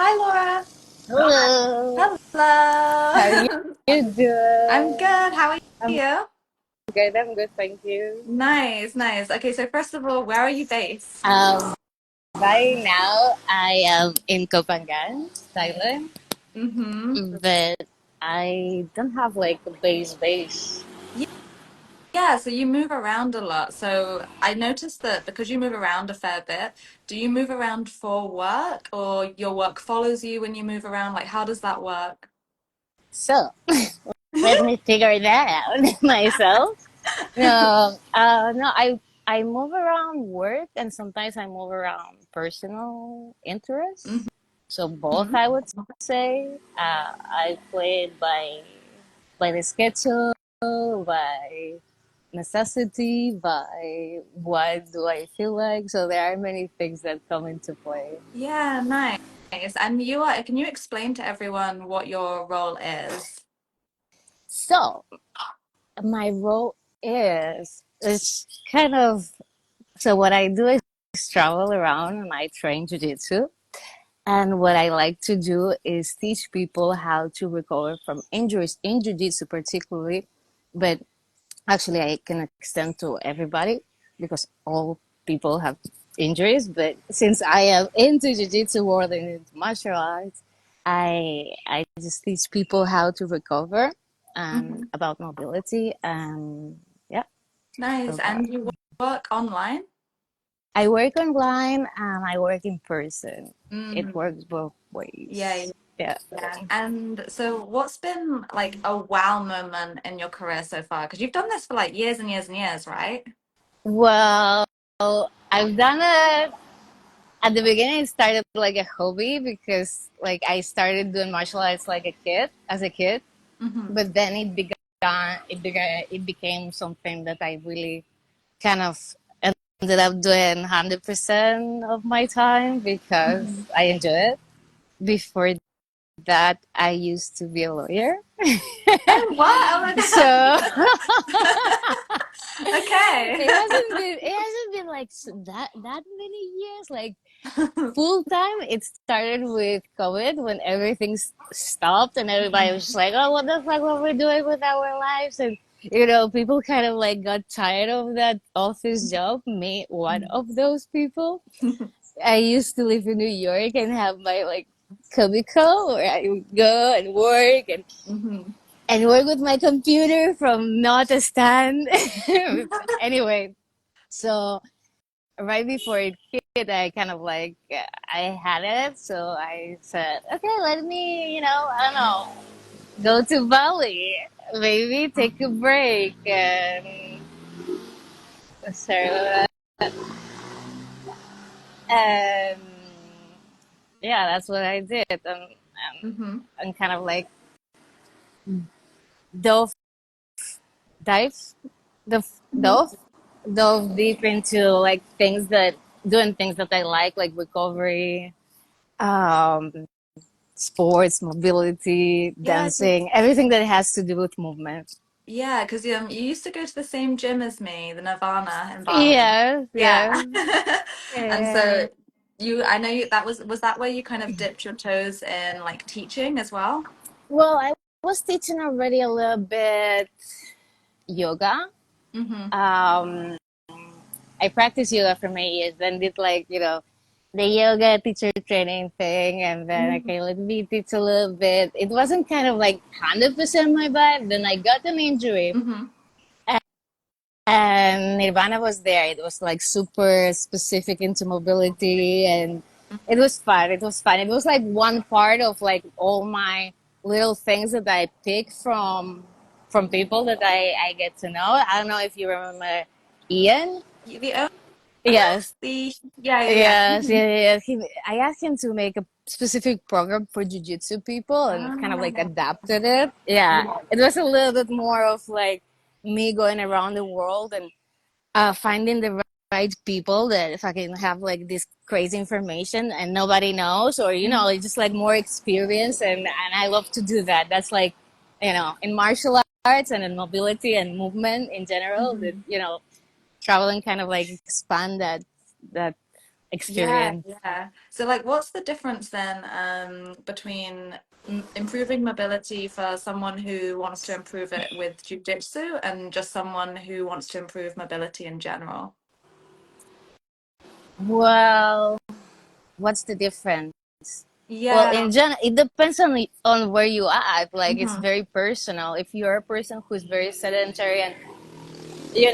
Hi, Laura. Hello. How are you Hello. I'm doing? good. How are I'm you? good. I'm good. Thank you. Nice, nice. Okay, so first of all, where are you based? Um, right now I am in Copangan, Thailand, Mm-hmm. but I don't have like a base. Yeah, so you move around a lot. So I noticed that because you move around a fair bit, do you move around for work or your work follows you when you move around? Like, how does that work? So let me figure that out myself. No. I move around work and sometimes I move around personal interests. So both, Mm-hmm. I would say. I play by the schedule, by necessity, by what do I feel like. So there are many things that come into play. Yeah, nice. And can you explain to everyone what your role is? So my role is kind of so what I do is travel around and I train jujitsu. And what I like to do is teach people how to recover from injuries in jiu-jitsu particularly, but actually I can extend to everybody because all people have injuries. But since I am into jiu-jitsu world and into martial arts, I just teach people how to recover and Mhm. about mobility and yeah. Nice. So And you work online? I work online and I work in person. It Mm, works both yeah, ways. Yeah. yeah. And so what's been like a wow moment in your career so far? Because you've done this for like years and years and years, right? Well, I've done it at the beginning. It started like a hobby because like I started doing martial arts like as a kid, Hmm. but then it became something that I really kind of ended up doing 100% of my time because Hmm. I enjoy it. Before that, I used to be a lawyer. Oh, what? So Okay. it hasn't been like that many years like full time. It started with COVID when everything stopped and everybody was just like, oh, what the fuck, what we're doing with our lives? And people kind of like got tired of that office job. Me one of those people. I used to live in New York and have my like cubicle where I would go and work Hmm. and work with my computer from not a stand. Anyway, so right before it hit, I kind of like I had it, so I said, okay, let me, I don't know, go to Bali, maybe take a break, and so and yeah, that's what I did, Hmm. and kind of like dove dive Hmm. dove dove deep into like doing things that I like recovery, um, sports, mobility, Yeah, dancing, everything that has to do with movement. yeah, because you used to go to the same gym as me, the Nirvana in Bali. Yes, Yeah. yes. And Yeah. so I know was that where you kind of dipped your toes in like teaching as well? Well, I was teaching already a little bit yoga. Mm-hmm. Um, I practiced yoga for many years, then did like, the yoga teacher training thing, and then, Mm-hmm. okay, let me teach a little bit. It wasn't kind of like 100% my vibe. Then I got an injury. Mm-hmm. And Nirvana was there. It was like super specific into mobility, and it was fun. It was fun. It was like one part of like all my little things that I pick from people that I get to know. I don't know if you remember Ian. The owner, Yes, the yeah, yeah, yes, yeah. yeah, yeah. I asked him to make a specific program for jujitsu people and kind of like Ah, adapted it. Yeah, yeah. it was a little bit more of like me going around the world and finding the right people that if I can have like this crazy information and nobody knows, or it's just like more experience, and I love to do that. That's like, in martial arts and in mobility and movement in general, that Mm-hmm. traveling kind of like expand that Yeah, experience. yeah. So, like, what's the difference then between improving mobility for someone who wants to improve it with jujitsu and just someone who wants to improve mobility in general? Well, what's the difference? Well, Yeah. in general, it depends on where you at. Like, it's Mm-hmm. very personal. If you're a person who's very sedentary and you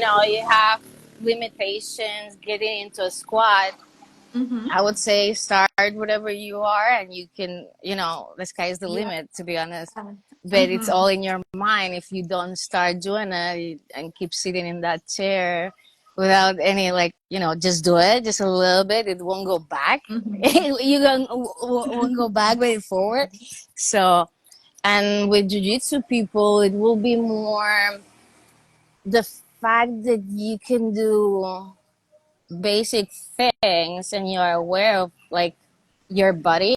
have limitations getting into a squat, Mm-hmm. I would say start whatever you are, and you can, the sky's the Yeah. limit, to be honest. But it's Mm-hmm. all in your mind. If you don't start doing it and keep sitting in that chair without any, like, just do it, just a little bit, it won't go back. Mm-hmm. You won't go back, but forward. So, and with jiu-jitsu people, it will be more the fact that you can do basic things and you're aware of, like, your body,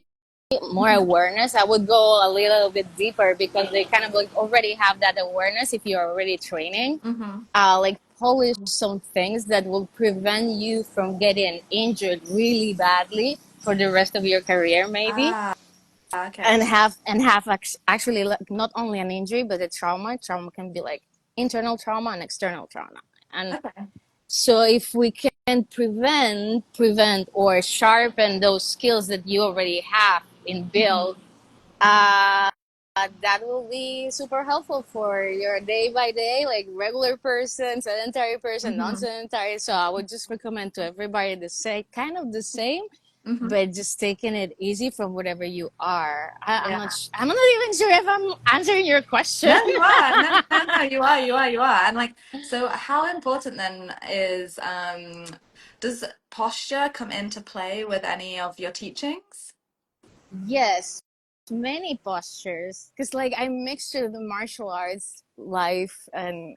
more Mm-hmm. awareness. I would go a little bit deeper because they kind of like already have that awareness if you're already training. Mm-hmm. Like polish some things that will prevent you from getting injured really badly for the rest of your career, maybe. Ah, okay. And have actually, like, not only an injury but a trauma can be like internal trauma and external trauma. And Okay. so if we can prevent or sharpen those skills that you already have in Mm-hmm. build, that will be super helpful for your day by day, like regular person, sedentary person, Mm-hmm. non-sedentary. So I would just recommend to everybody the same, kind of the same, Mm-hmm. but just taking it easy from whatever you are. Yeah. I'm not even sure if I'm answering your question. No, you are. No, no, no, you are, you are, you are. And like, so how important then is does posture come into play with any of your teachings? Yes, many postures. Because, like, I mixture the martial arts life and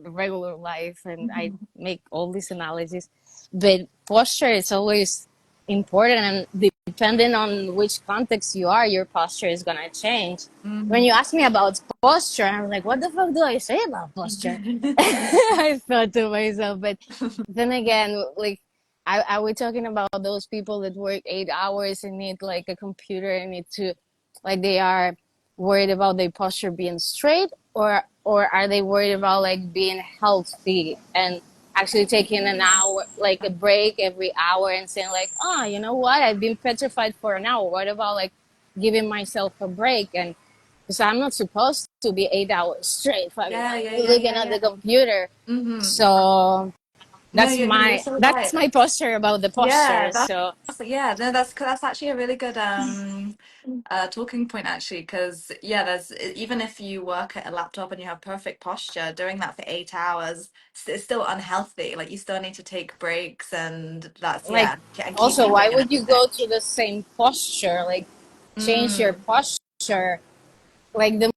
the regular life, and I Mm-hmm. make all these analogies. But posture is always important, and depending on which context you are, your posture is gonna change. When you ask me about posture, I'm like, what the fuck do I say about posture? I thought to myself, but then again, like, I was talking about those people that work 8 hours and need like a computer and need to, like, they are worried about their posture being straight, or are they worried about like being healthy and actually taking an hour, like a break every hour, and saying like, oh, you know what, I've been petrified for an hour. What about like giving myself a break? And because I'm not supposed to be 8 hours straight fucking Yeah, like yeah, yeah, looking yeah, at the yeah. computer. Mm-hmm. So No, that's you're my so that's right. my posture about the Yeah, posture. So yeah, no, that's actually a really good talking point actually, because yeah, there's even if you work at a laptop and you have perfect posture, doing that for 8 hours, it's still unhealthy. Like you still need to take breaks, and that's like, yeah, and keep also, why moving and would you everything. go to the same posture? Like, change your Mm, posture. Like, the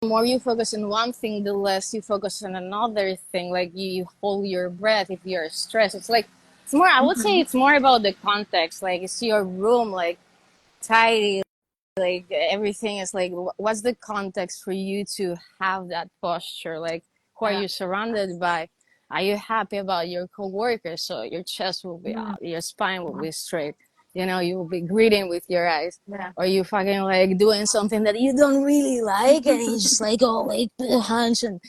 more you focus on one thing, the less you focus on another thing. Like, you hold your breath if you're stressed. It's like, it's more, I would say hmm. it's more about the context. Like, is your room like tidy? Like, everything is like, what's the context for you to have that posture? Like, who are Yeah. you surrounded by? Are you happy about your coworkers? So your chest will be Mm, out, your spine will be straight. You will be greeting with your eyes. yeah. Or you fucking like doing something that you don't really like, and you just like, oh, like the hunch. And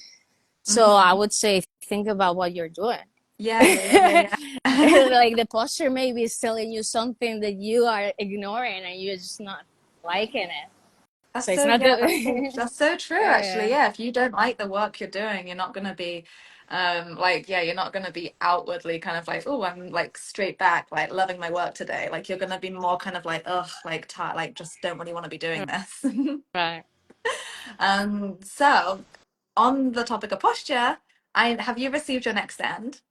so I Hmm. would say, think about what you're doing. Yeah, yeah, yeah, yeah, yeah. Like, the posture maybe is telling you something that you are ignoring and you're just not liking it. That's So it's so not yeah, the that's so true actually. yeah, Yeah, if you don't like the work you're doing, you're not gonna be like yeah, you're not gonna be outwardly kind of like, oh, I'm like straight back, like loving my work today. Like you're gonna be more kind of like, ugh, like tired, like just don't really want to be doing this. right. So on the topic of posture, I have you received your next stand?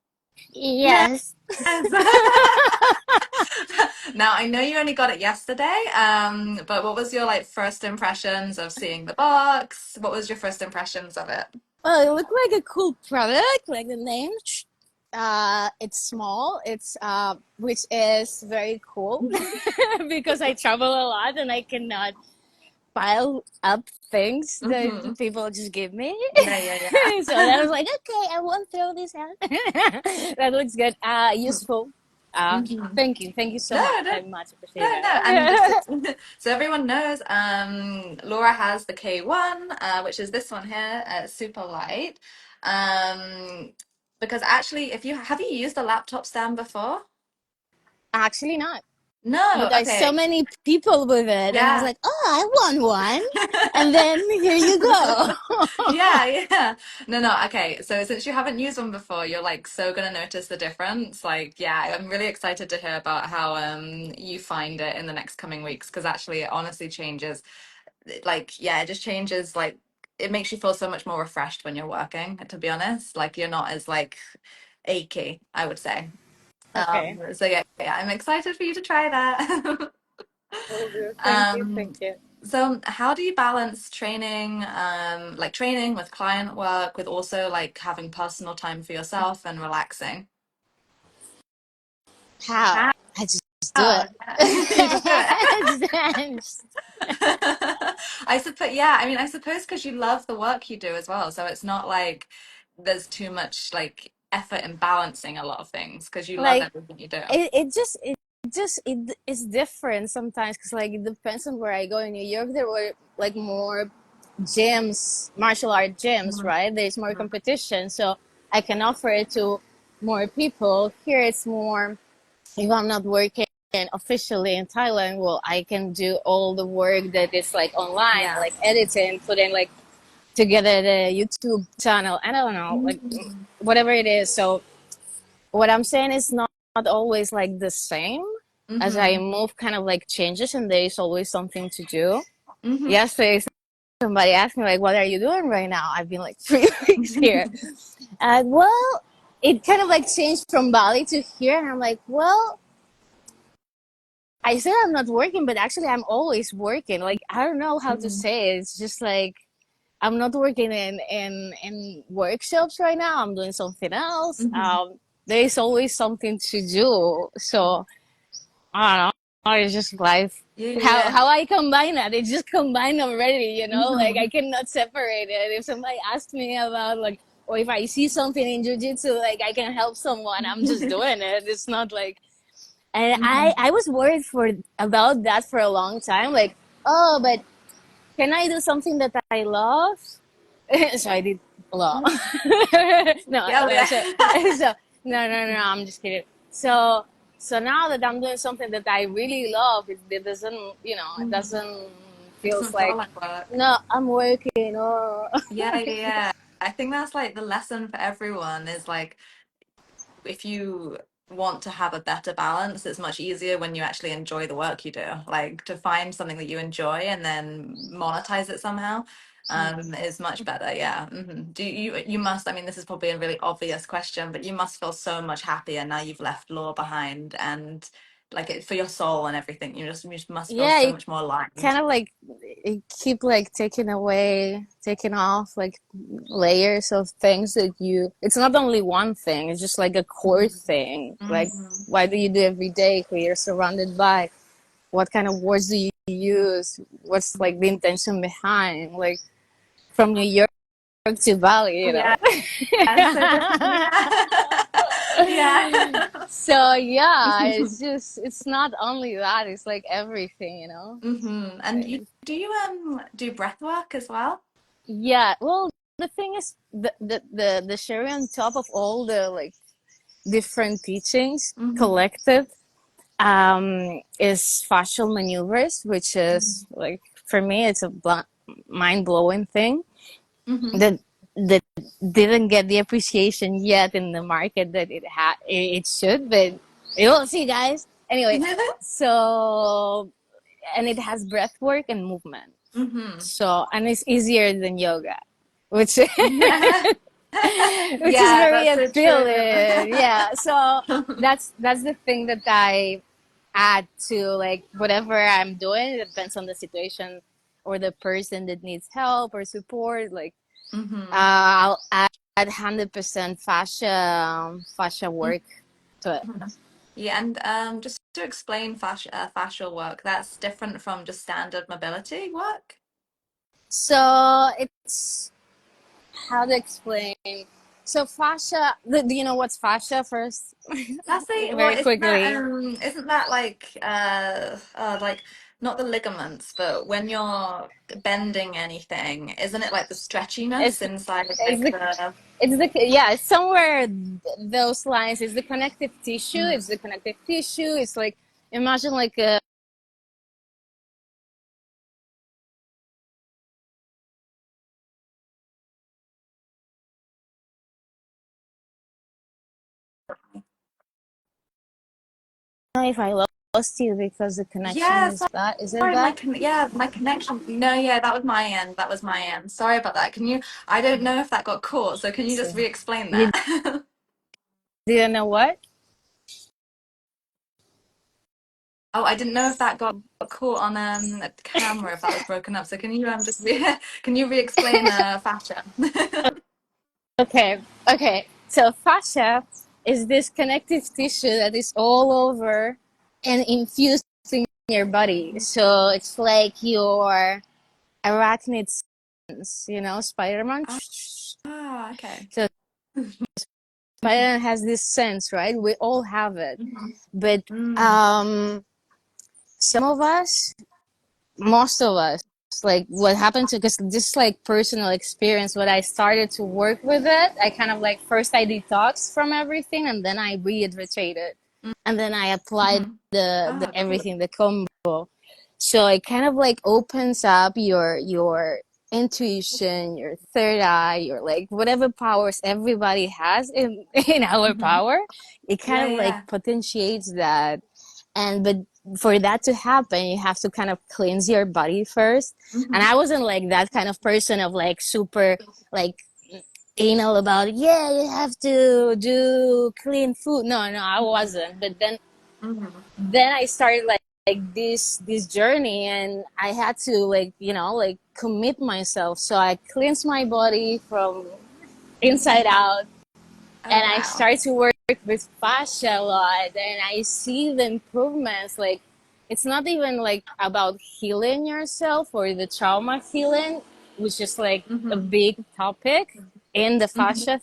Yes. Yes. Now I know you only got it yesterday, but what was your like first impressions of seeing the box? What was your first impressions of it? Well, it looked like a cool product, like the name. It's small. It's which is very cool because I travel a lot and I cannot pile up things that Hmm. people just give me. Yeah, yeah, So that yeah. was like, okay, I won't throw this out. That looks good. Useful. Mhm. Thank you so No, much. no, I much appreciate no, no. And just it. so everyone knows, Laura has the K1, which is this one here, super light. Um, because actually, if you have you used a laptop stand before? Actually, not. But No, there's so okay. many people with it, and I was Yeah. like, oh, I want one. And then here you go. Yeah, yeah. No, no, okay. So since you haven't used one before, you're like so gonna notice the difference. Like, yeah, I'm really excited to hear about how you find it in the next coming weeks because actually it honestly changes. Like, yeah, it just changes like it makes you feel so much more refreshed when you're working, to be honest. Like you're not as like achy, I would say. Okay. So yeah, yeah, I'm excited for you to try that. Will do. Thank you. Um, Thank you. so how do you balance training, like training with client work, with also like having personal time for yourself and relaxing? How? How? I just do Yeah. it. You just do it. Just- I suppose, yeah, I mean, I suppose because you love the work you do as well. So it's not like there's too much like effort in balancing a lot of things because you love like everything you do. it is different sometimes because like it depends on where I go. In New York, there were like more gyms, martial art gyms, Mhm. right? There's more competition, so I can offer it to more people. Here, it's more if I'm not working officially in Thailand, well, I can do all the work that is like online, Yeah. like editing, putting like together the YouTube channel, and I don't know, like Mhm. whatever it is. So what I'm saying is not always like the same. As I Hmm. move, kind of like changes, and there is always something to do. Hmm. Yesterday, somebody asked me like, "What are you doing right now?" I've been like 3 weeks here. Well, it kind of like changed from Bali to here, and I'm like, well, I said I'm not working, but actually I'm always working. Like I don't know how to Hmm. say it. It's just like I'm not working in workshops right now. I'm doing something else. Hmm. There is always something to do. So I don't know. It's just life. Yeah, How yeah. how I combine that? It's just combined already. Like Hmm. I cannot separate it. If somebody asks me about like, or if I see something in jujitsu, like I can help someone, I'm just doing it. It's not like, and Hmm. I was worried for about that for a long time. Like, oh, but can I do something that I love? So I did law. No, Yeah, no, yeah. so no. I'm just kidding. So now that I'm doing something that I really love, it doesn't, it Mhm. doesn't It feels doesn't feel like like work. no, I'm working. Oh, Yeah, yeah, yeah. I think that's like the lesson for everyone is like if you want to have a better balance, it's much easier when you actually enjoy the work you do. Like to find something that you enjoy and then monetize it somehow, is much better. Yeah. Do you must, I mean, this is probably a really obvious question, but you must feel so much happier now you've left law behind and like it for your soul and everything. You just must feel yeah, so it much more aligned. kind of like it keep like taking off like layers of things that you. It's not only one thing. It's just like a core thing. Like, Hmm. why do you do every day? Who you're surrounded by? What kind of words do you use? What's like the intention behind? Like from New York to Bali, Yeah, so different. Yeah. Yeah. So yeah, it's not only that. It's like everything. And you do breath work as well? Yeah. Well, the thing is, the cherry on top of all the like different teachings Hmm. collected is fascial maneuvers, which is like for me, it's a mind blowing thing Hmm. that that didn't get the appreciation yet in the market that it should, but you will see, guys. Anyway, so and it has breath work and movement. Hmm. So and it's easier than yoga, which Yeah. which is Yeah, very that's so true. appealing. Yeah. So that's the thing that I add to like whatever I'm doing. It depends on the situation or the person that needs help or support. Like Hmm. I'll add 100% fascia work to it. Yeah, and just to explain fascial work, that's different from just standard mobility work. So it's how to explain. So fascia, do you know what's fascia first? That's the well, Very isn't that quickly. like not the ligaments, but when you're bending anything, isn't it like the stretchiness It's inside it's like the the it's the yeah, it's somewhere those lines. It's the connective tissue. mm, It's the connective tissue. It's like imagine like a if I lost you because the connection yeah, is bad. Is it sorry, bad? my connection. No, yeah, that was my end. That was my end. Sorry about that. Can you? I don't know if that got caught, so can you just So re-explain you that? didn't know what? Oh, I didn't know if that got caught on the camera, if that was broken up. So can you just can you re-explain fascia? Okay, okay. So fascia is this connective tissue that is all over and infused in your body. So it's like your arachnid sense, Spider-Man. Ah, okay. So Spider-Man has this sense, right? We all have it. Mhm. But Mm. um some of us, most of us, like what happened to, because this like personal experience, when I started to work with it, I kind of like first I detoxed from everything and then I rehydrated and then I applied Mhm. the Ah, cool. everything, the combo. So it kind of like opens up your intuition, your third eye, your like whatever powers everybody has in in our Mhm. power. It kind Yeah, of like yeah. potentiates that. And but for that to happen, you have to kind of cleanse your body first. And Mhm. I wasn't like that kind of person of like super like anal about, yeah, you have to do clean food. No, no, I Mhm. wasn't. But Mhm. then I started like this journey, and I had to like like commit myself. So I cleansed my body from inside out, Oh, and I wow. start to work with fascia a lot, and I see the improvements. Like, it's not even like about healing yourself or the trauma healing, which is like a Mhm. big topic in the Mhm.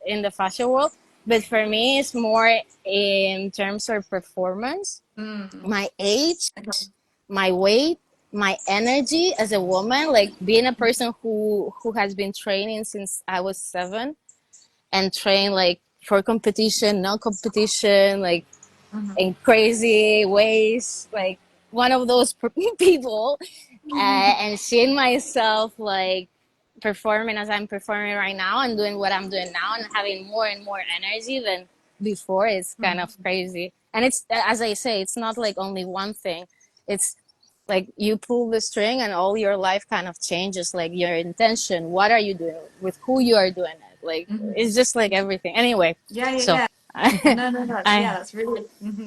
in the fascia world. But for me, it's more in terms of performance, Mm. my age, Okay. my weight, my energy as a woman. Like being a person who has been training since I was 7 and train like for competition, non competition, like Mhm. in crazy ways, like one of those people, and seeing myself like performing as I'm performing right now and doing what I'm doing now and having more and more energy than before is kind of Mhm. crazy. And it's, as I say, it's not like only one thing. It's like you pull the string and all your life kind of changes, like your intention, what are you doing, with who you are doing it, like Mhm. it's just like everything anyway. Yeah, yeah, So yeah. I, No, no, that's yeah, I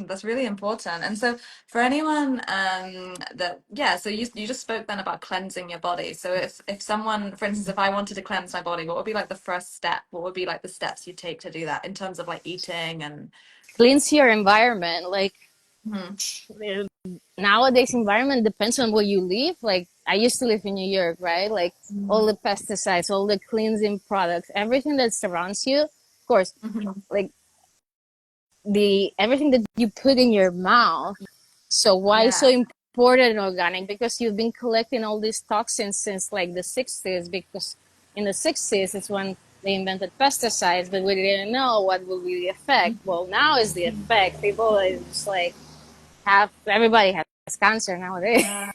that's really important. And so for anyone that yeah, so you just spoke then about cleansing your body. So if someone, for instance, if I wanted to cleanse my body, what would be like the first step? What would be like the steps you take to do that in terms of like eating and cleanse your environment, like Mhm. nowadays environment depends on where you live. Like I used to live in New York, right? Like all Mhm. the pesticides, all the cleansing products, everything that surrounds you, of course, Mhm. like the everything that you put in your mouth. So why so Yeah. important in organic? Because you've been collecting all these toxins since like the 60s, because in the 60s is when they invented pesticides, but we didn't know what would be the effect. Well, now is the effect. People is just like have, everybody has cancer nowadays. Yeah.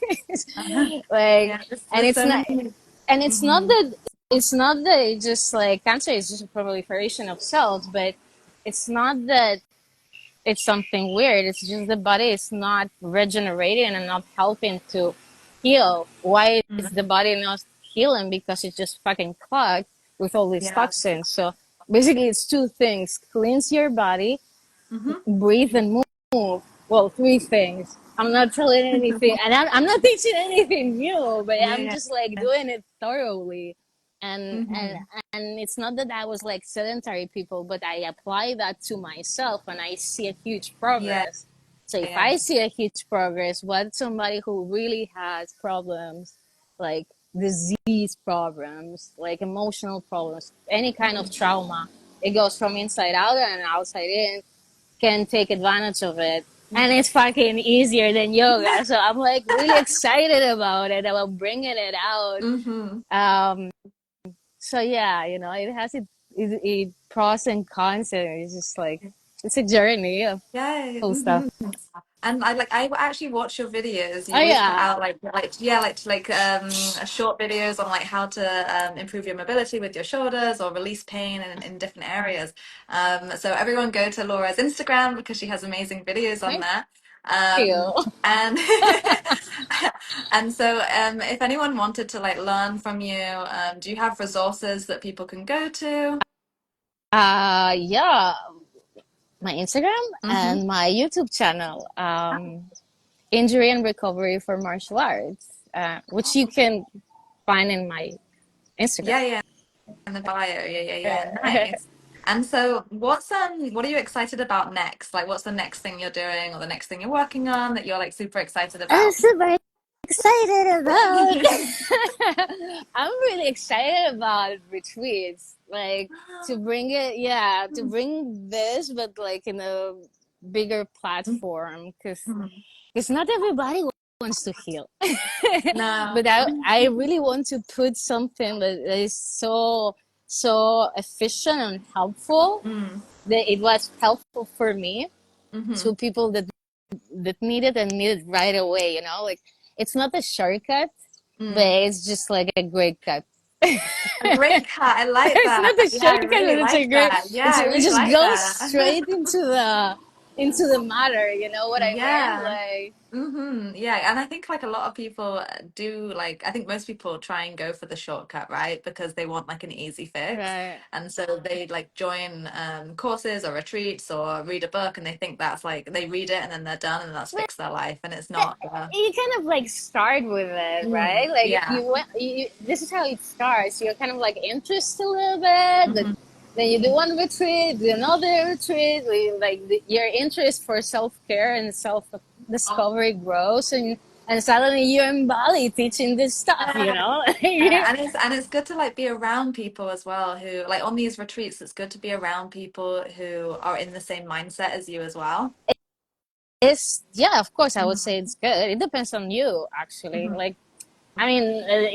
Uh-huh. Like, Yeah, and there's it's so not, many. and Mhm. it's not that it's just like cancer is just a proliferation of cells, but it's not that it's something weird. It's just the body is not regenerating and not helping to heal. Why is the Mhm. body not healing? Because it's just fucking clogged with all these Yeah. toxins. So basically, it's two things: cleanse your body, Mhm. breathe, and move. Well, three things. I'm not telling anything, and I'm not teaching anything new, but Yeah, I'm yeah. just like doing it thoroughly. And and Mhm. and it's not that I was like sedentary people, but I apply that to myself, and I see a huge Yeah, progress. So if yeah. I see a huge progress, what somebody who really has problems, like disease problems, like emotional problems, any kind of trauma. it goes from inside out and outside in, can take advantage of it. And it's fucking easier than yoga. So I'm like really excited about it, about bringing it out. Mm-hmm. Um, so yeah, it has it pros and cons, and it's just like, it's a journey of Yeah. cool stuff. Hmm. And I actually watch your videos. Oh You always put yeah, out short videos on like how to improve your mobility with your shoulders or release pain in different areas. So everyone go to Laura's Instagram because she has amazing videos on thank there. you. And and so if anyone wanted to like learn from you, do you have resources that people can go to? Yeah, my Instagram Mm-hmm. and my YouTube channel, Injury and Recovery for Martial Arts, which you can find in my Instagram. Yeah, yeah. In the bio. Yeah, yeah, yeah. Nice. And so what are you excited about next? Like what's the next thing you're doing or the next thing you're working on that you're like super excited I'm about? super excited about. I'm really excited about retreats, like to bring it, yeah, to bring this, but like in a bigger platform, because not everybody wants to heal. No. But I really want to put something that is so efficient and helpful, Mm. that it was helpful for me, Mm-hmm. to people that need it and need it right away. Like, it's not a shortcut, but Mm. it's just like a great cut. A great cut. I like It's that. not a Yeah, I shortcut, really but it's a like great. that. Yeah, I It really just like goes that. straight into the matter. You know what I mean? Yeah. Like, Yeah, and I think like a lot of people do like I think most people try and go for the shortcut, right? Because they want like an easy fix. right. And so they like join courses or retreats or read a book and they think that's like they read it and then they're done and that's But fixed their life and it's not you kind of like start with it, right? Like, yeah. you went. This is how it starts. You're kind of like interested a little bit, but Hmm. then you do one retreat, do another retreat. Like, your interest for self care and self discovery grows, and suddenly you're in Bali teaching this stuff. Yeah. Yeah. And it's good to like be around people as well who like on these retreats it's good to be around people who are in the same mindset as you as well. It's, yeah, of course, I would say Hmm. it's good. It depends on you, actually. Hmm. Like, I mean,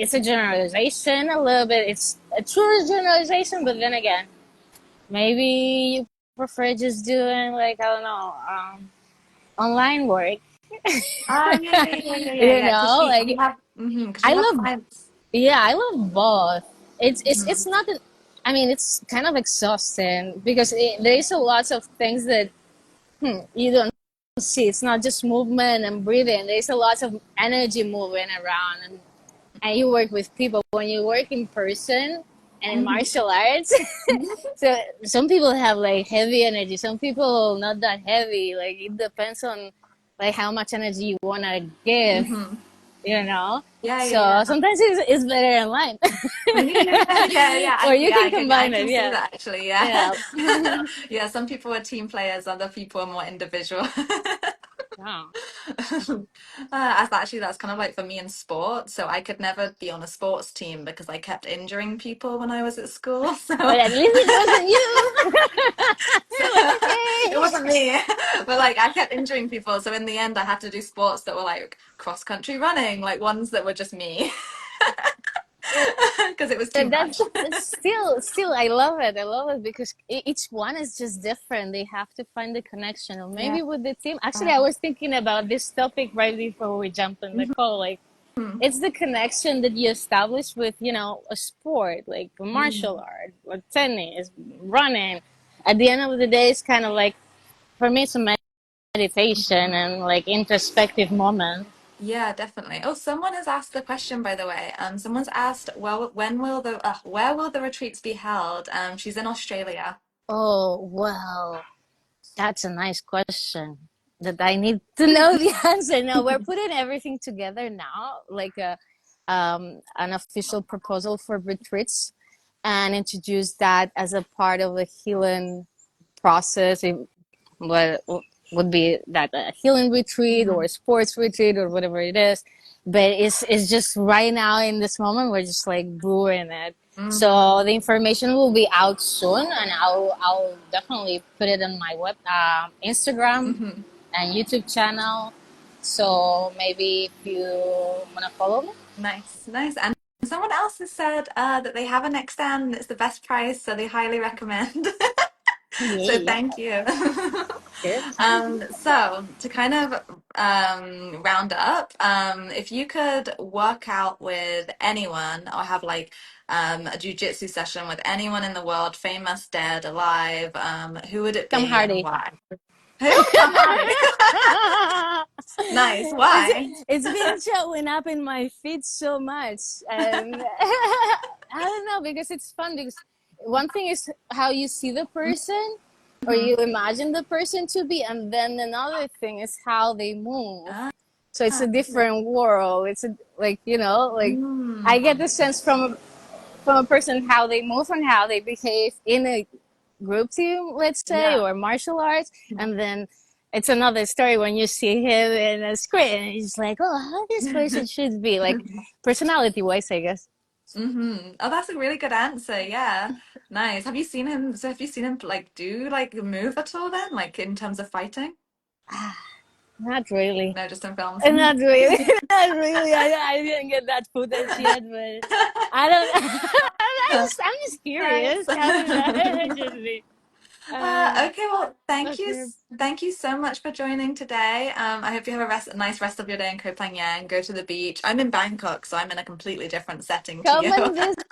it's a generalization a little bit. It's a true generalization, but then again, maybe you prefer just doing, like, I don't know, online work. Yeah. Because you Like, have, because you I have love, clients. yeah, I love both. It's Mhm. not that, I mean, it's kind of exhausting because there is a lot of things that you don't see. It's not just movement and breathing. There's a lot of energy moving around, and you work with people. When you work in person and in Mhm. martial arts, Mhm. so some people have like heavy energy, some people not that heavy. Like, it depends on like how much energy you want to give, Mhm. so Yeah. sometimes it's better in line. Or you can I combine it, can see yeah. that actually. Yeah. Yeah. Yeah, some people are team players, other people are more individual. Oh. As actually, that's kind of like for me in sport. So I could never be on a sports team because I kept injuring people when I was at school. But So, at least it wasn't you. so You're like, it okay. wasn't me, but like I kept injuring people. So in the end, I had to do sports that were like cross country running, like ones that were just me because it was too That's much. still, I love it. I love it because each one is just different. They have to find the connection, or Yeah. maybe with the team. Actually, I was thinking about this topic right before we jumped on the call. Like, Mhm. it's the connection that you establish with, a sport, like martial Mm. art or tennis, running. At the end of the day, it's kind of like, for me, it's a meditation and like introspective moment. Yeah, definitely. Oh, someone has asked the question, by the way. Someone's asked, well, when will where will the retreats be held? She's in Australia. Oh, well, that's a nice question that I need to know the answer. Now we're putting everything together now, like an official proposal for retreats, and introduce that as a part of the healing process. What would be that, a healing retreat or Mhm. a sports retreat or whatever it is. but it's just right now in this moment we're just like brewing it. So Mm-hmm. the information will be out soon, and I'll definitely put it on my web Instagram Mm-hmm. and YouTube channel. So maybe if you wanna follow me, Nice, nice. And someone else has said that they have a Nexstand and it's the best price, so they highly recommend. So yeah, thank you. cheers. So to kind of round up, if you could work out with anyone or have like a jujitsu session with anyone in the world, famous, dead, alive, who would it Come be and Hardy. why? Who? Tom Hardy. Nice. it's Why? it's been showing up in my feed so much, and I don't know, because it's fun. Because one thing is how you see the person, or Mhm. you imagine the person to be, and then another thing is how they move. Ah, So it's a different world. It's a, like, like I get mm, the sense from a person how they move and how they behave in a group team, let's say, yeah. or martial arts, and then it's another story when you see him in a screen and he's like, oh, how this person should be, like personality wise, I guess. Mm-hmm. Oh, that's a really good answer. Yeah. Nice. Have you seen him? So have you seen him like do like move at all then? Like in terms of fighting? Not really. No, just in films. Not really. Not really. I didn't get that footage yet, but I don't. I'm just Nice. curious. I don't know. It just be. Okay, well, Okay. thank you so much for joining today. I hope you have a nice rest of your day in Koh Phangan. Go to the beach. I'm in Bangkok, so I'm in a completely different setting to Come you. and visit.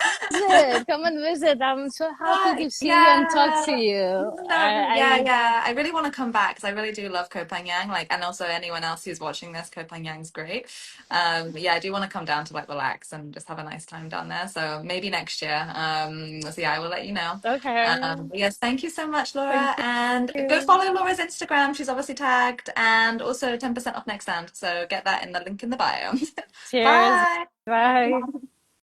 Come and visit. I'm so happy to see you and talk to Yeah. you. No, yeah, yeah. I really want to come back because I really do love Koh Phangan. Like, and also anyone else who's watching this, Koh Phangan's great. But yeah, I do want to come down to like relax and just have a nice time down there. So maybe next year. So yeah, I will let you know. Okay. But yes, thank you so much, Thank Laura. And go you. follow Laura's Instagram. She's obviously tagged, and also 10% off Nexstand. So get that in the link in the bio. Cheers. Bye. Bye.